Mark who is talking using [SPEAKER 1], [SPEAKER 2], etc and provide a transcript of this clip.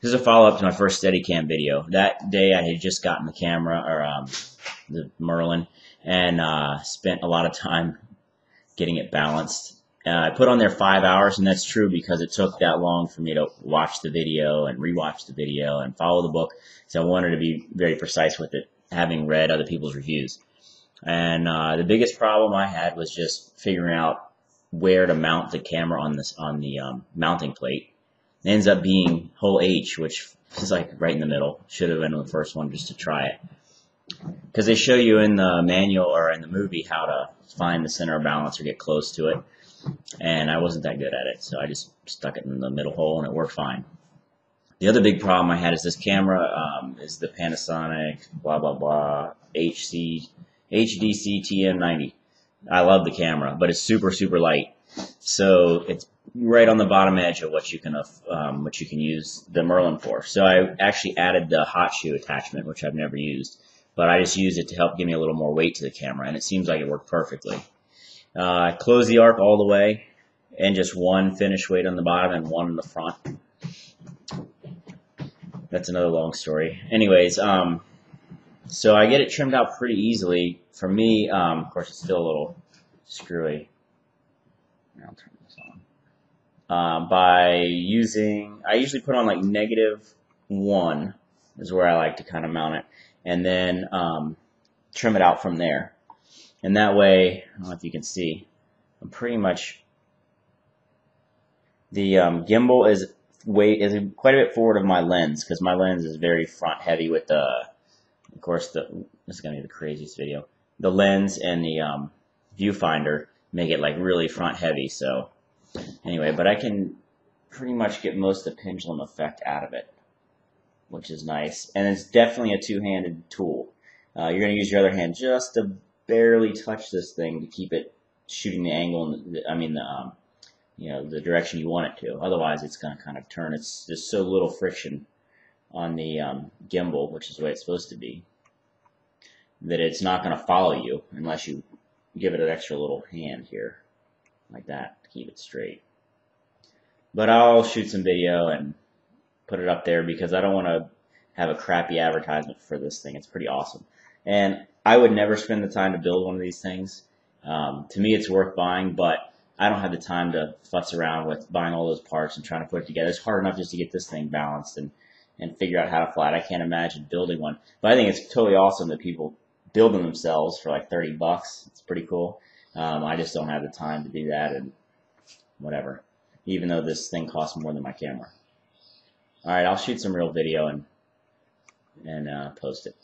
[SPEAKER 1] This is a follow-up to my first Steadicam video. That day I had just gotten the camera, or the Merlin, and spent a lot of time getting it balanced. I put on there 5 hours, and that's true because it took that long for me to watch the video and rewatch the video and follow the book. So I wanted to be very precise with it, having read other people's reviews. And the biggest problem I had was just figuring out where to mount the camera on the mounting plate. It ends up being hole H, which is like right in the middle. Should have been the first one just to try it. Because they show you in the manual or in the movie how to find the center of balance or get close to it. And I wasn't that good at it, so I just stuck it in the middle hole and it worked fine. The other big problem I had is this camera is the Panasonic blah blah blah HDC-TM90. I love the camera, but it's super light, so it's right on the bottom edge of what you can use the Merlin for. So I actually added the hot shoe attachment, which I've never used, but I just used it to help give me a little more weight to the camera, and it seems like it worked perfectly. I closed the arc all the way, and just one finish weight on the bottom and one in the front. That's another long story. Anyways, so I get it trimmed out pretty easily. For me, of course, it's still a little screwy. I'll turn this on. I usually put on like -1 is where I like to kind of mount it, and then trim it out from there. And that way, I don't know if you can see, I'm pretty much, the gimbal is quite a bit forward of my lens, because my lens is very front heavy with the, of course, this is going to be the craziest video. The lens and the viewfinder make it like really front heavy. So anyway, but I can pretty much get most of the pendulum effect out of it, which is nice. And it's definitely a two-handed tool. You're going to use your other hand just to barely touch this thing to keep it shooting the angle, the direction you want it to. Otherwise, it's going to kind of turn. It's just so little friction on the gimbal, which is the way it's supposed to be, that it's not going to follow you unless you give it an extra little hand here, like that, to keep it straight. But I'll shoot some video and put it up there because I don't want to have a crappy advertisement for this thing. It's pretty awesome. And I would never spend the time to build one of these things. To me, it's worth buying, but I don't have the time to futz around with buying all those parts and trying to put it together. It's hard enough just to get this thing balanced and figure out how to fly it. I can't imagine building one. But I think it's totally awesome that people build them themselves for like 30 bucks. It's pretty cool. I just don't have the time to do that, and whatever. Even though this thing costs more than my camera. All right, I'll shoot some real video and post it.